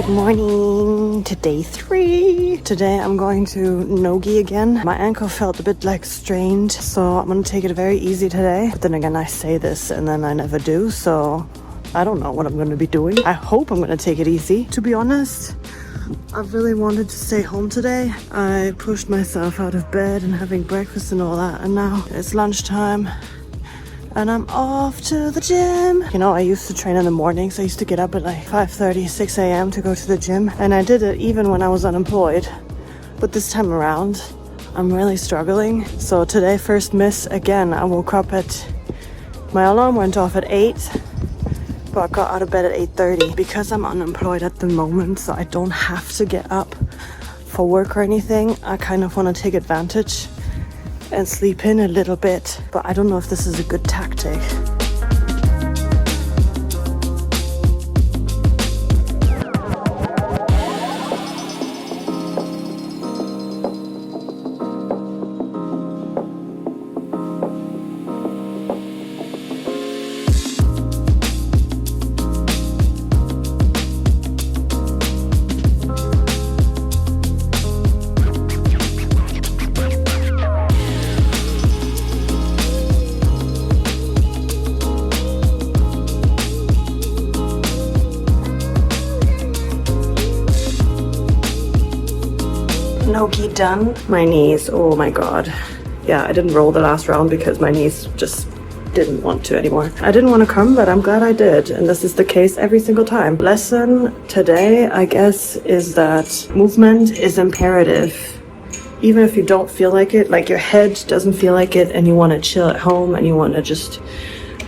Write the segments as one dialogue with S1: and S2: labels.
S1: Good morning to day 3. Today I'm going to no-gi again. My ankle felt a bit like strained, so I'm gonna take it very easy today. But then again, I say this and then I never do, so I don't know what I'm gonna be doing. I hope I'm gonna take it easy. To be honest, I really wanted to stay home today. I pushed myself out of bed and having breakfast and all that, and now it's lunchtime. And I'm off to the gym. You know, I used to train in the mornings. I used to get up at like 5:30, 6 a.m. to go to the gym. And I did it even when I was unemployed. But this time around, I'm really struggling. So today, first miss again. I woke up my alarm went off at 8. But I got out of bed at 8:30. Because I'm unemployed at the moment, so I don't have to get up for work or anything. I kind of want to take advantage and sleep in a little bit, but I don't know if this is a good tactic. No-gi done. My knees, oh my god. Yeah, I didn't roll the last round because my knees just didn't want to anymore. I didn't want to come, but I'm glad I did. And this is the case every single time. Lesson today, I guess, is that movement is imperative. Even if you don't feel like it, like your head doesn't feel like it and you want to chill at home and you want to just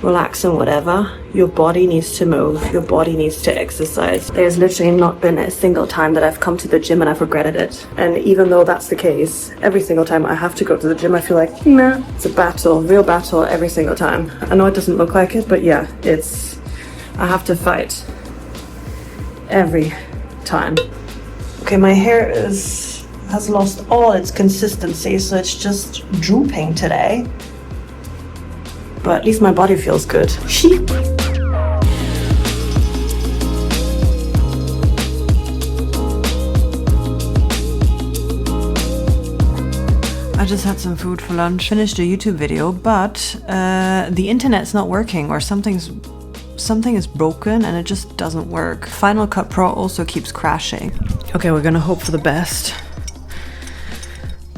S1: relax and whatever, your body needs to move, your body needs to exercise. There's literally not been a single time that I've come to the gym and I've regretted it. And even though that's the case, every single time I have to go to the gym, I feel like, nah, it's a battle, real battle every single time. I know it doesn't look like it, but yeah, I have to fight every time. Okay, my hair has lost all its consistency, so it's just drooping today. But at least my body feels good. I just had some food for lunch, finished a YouTube video, but the internet's not working, or something is broken and it just doesn't work. Final Cut Pro also keeps crashing. Okay, we're gonna hope for the best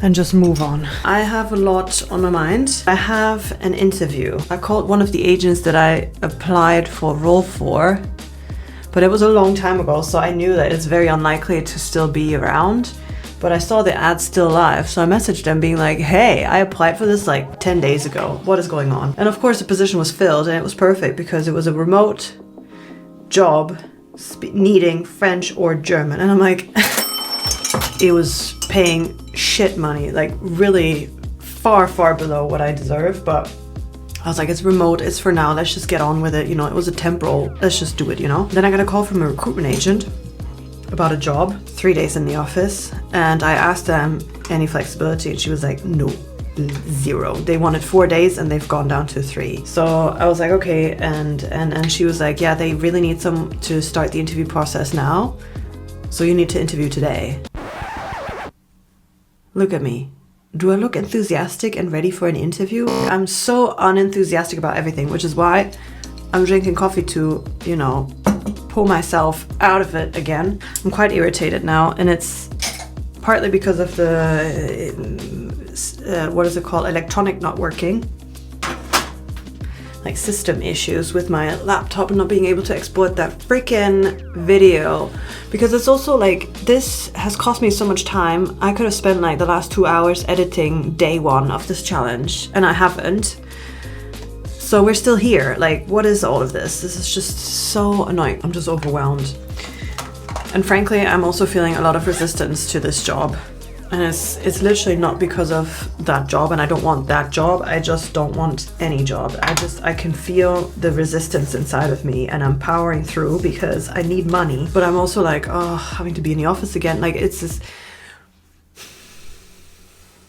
S1: and just move on. I have a lot on my mind. I have an interview. I called one of the agents that I applied for a role for, but it was a long time ago, so I knew that it's very unlikely to still be around. But I saw the ad still live, so I messaged them being like, hey, I applied for this like 10 days ago. What is going on? And of course the position was filled, and it was perfect because it was a remote job needing French or German. And I'm like, it was paying shit money, like really far, far below what I deserve. But I was like, it's remote, it's for now, let's just get on with it. You know, it was a temp role, let's just do it, you know? Then I got a call from a recruitment agent about a job, 3 days in the office. And I asked them any flexibility and she was like, no, 0. They wanted 4 days and they've gone down to 3. So I was like, okay. And she was like, yeah, they really need some to start the interview process now. So you need to interview today. Look at me. Do I look enthusiastic and ready for an interview? I'm so unenthusiastic about everything, which is why I'm drinking coffee to, you know, pull myself out of it again. I'm quite irritated now, and it's partly because of the, what is it called? Electronic not working. Like system issues with my laptop and not being able to export that freaking video. Because it's also like, this has cost me so much time. I could have spent like the last 2 hours editing day 1 of this challenge, and I haven't. So we're still here. Like, what is all of this? This is just so annoying. I'm just overwhelmed. And frankly, I'm also feeling a lot of resistance to this job. And it's literally not because of that job, and I don't want that job. I just don't want any job. I can feel the resistance inside of me, and I'm powering through because I need money. But I'm also like, oh, having to be in the office again. Like, it's this.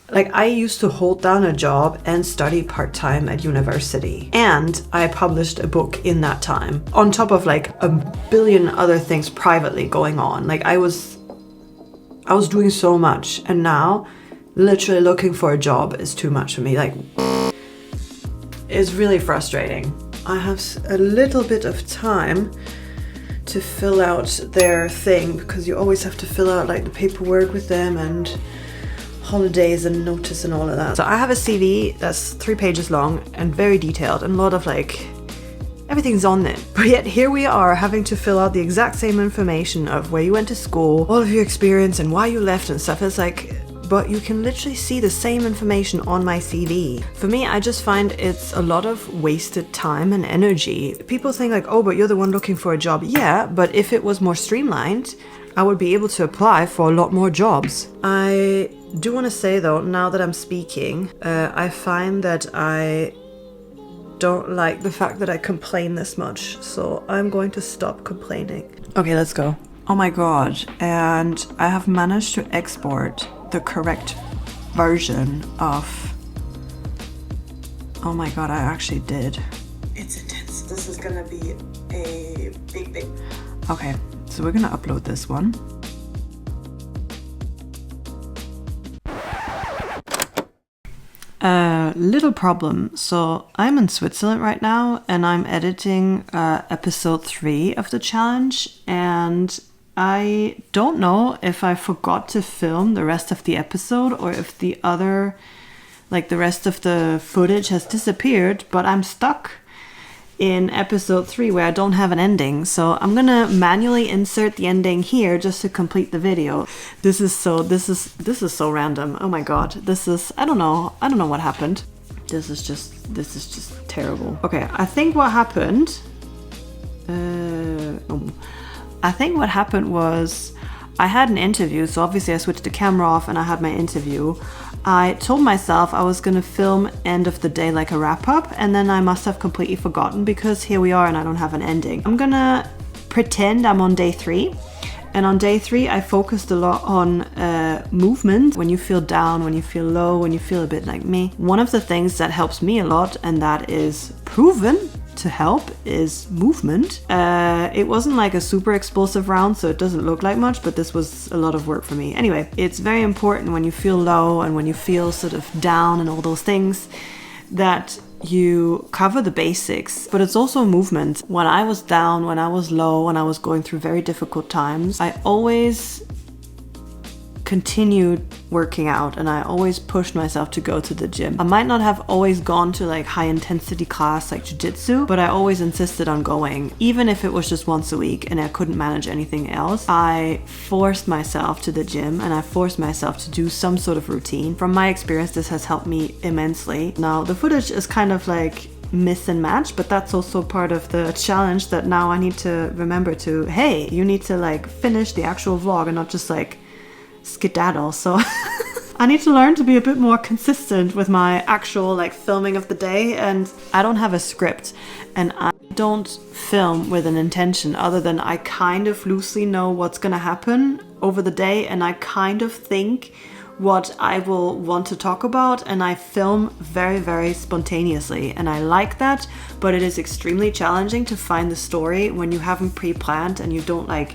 S1: Like, I used to hold down a job and study part-time at university. And I published a book in that time, on top of like a billion other things privately going on. Like, I was doing so much, and now literally looking for a job is too much for me. Like, it's really frustrating. I have a little bit of time to fill out their thing, because you always have to fill out like the paperwork with them and holidays and notice and all of that. So I have a CV that's 3 pages long and very detailed, and a lot of like, everything's on it. But yet here we are having to fill out the exact same information of where you went to school, all of your experience and why you left and stuff. It's like, but you can literally see the same information on my CV. For me, I just find it's a lot of wasted time and energy. People think like, oh, but you're the one looking for a job. Yeah, but if it was more streamlined, I would be able to apply for a lot more jobs. I do want to say though, now that I'm speaking, I find that I don't like the fact that I complain this much. So I'm going to stop complaining. Okay, let's go. Oh my god, and I have managed to export the correct version of... Oh my god, I actually did. It's intense. This is gonna be a big... Okay, so we're gonna upload this one. Little problem. So I'm in Switzerland right now, and I'm editing episode 3 of the challenge, and I don't know if I forgot to film the rest of the episode or if the rest of the footage has disappeared, but I'm stuck in episode 3 where I don't have an ending. So I'm gonna manually insert the ending here just to complete the video. This is so random. Oh my god. I don't know what happened. This is just terrible. Okay, I think what happened was I had an interview, so obviously I switched the camera off and I had my interview. I told myself I was gonna film end of the day like a wrap up, and then I must have completely forgotten because here we are and I don't have an ending. I'm gonna pretend I'm on day 3. And on day 3, I focused a lot on movement. When you feel down, when you feel low, when you feel a bit like me. One of the things that helps me a lot, and that is proven to help, is movement. It wasn't like a super explosive round, so it doesn't look like much, but this was a lot of work for me. Anyway, it's very important when you feel low and when you feel sort of down and all those things, that you cover the basics, but it's also movement. When I was down, when I was low, when I was going through very difficult times, I always continued working out, and I always pushed myself to go to the gym. I might not have always gone to like high intensity class like jiu-jitsu, but I always insisted on going, even if it was just once a week and I couldn't manage anything else. I forced myself to the gym, and I forced myself to do some sort of routine. From my experience, this has helped me immensely. Now the footage is kind of like miss and match, but that's also part of the challenge, that now I need to remember to, hey, you need to like finish the actual vlog and not just like skedaddle. So I need to learn to be a bit more consistent with my actual like filming of the day. And I don't have a script, and I don't film with an intention other than I kind of loosely know what's gonna happen over the day, and I kind of think what I will want to talk about, and I film very, very spontaneously, and I like that. But it is extremely challenging to find the story when you haven't pre-planned and you don't like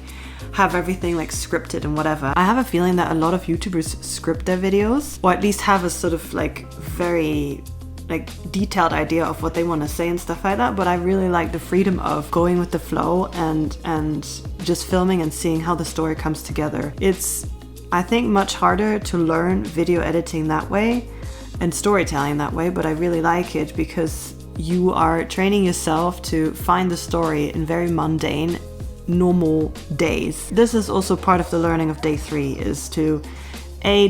S1: have everything like scripted and whatever. I have a feeling that a lot of YouTubers script their videos, or at least have a sort of like very like detailed idea of what they want to say and stuff like that. But I really like the freedom of going with the flow and just filming and seeing how the story comes together. It's, I think, much harder to learn video editing that way and storytelling that way, but I really like it because you are training yourself to find the story in very mundane, normal days. This is also part of the learning of day 3, is to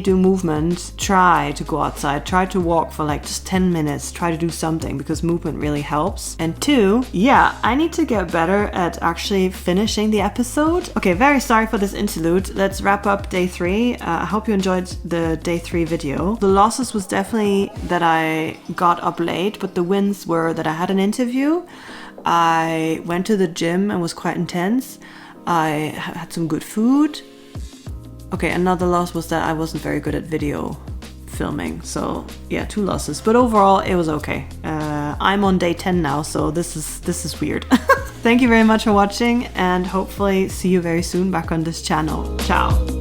S1: do movement, try to go outside, try to walk for like just 10 minutes, try to do something, because movement really helps. And 2, yeah, I need to get better at actually finishing the episode. Okay, very sorry for this interlude. Let's wrap up day 3. I hope you enjoyed the day 3 video. The losses was definitely that I got up late, but the wins were that I had an interview, I went to the gym and was quite intense, I had some good food. Okay, another loss was that I wasn't very good at video filming. So yeah, 2 losses. But overall, it was okay. I'm on day 10 now, so this is weird. Thank you very much for watching, and hopefully see you very soon back on this channel. Ciao!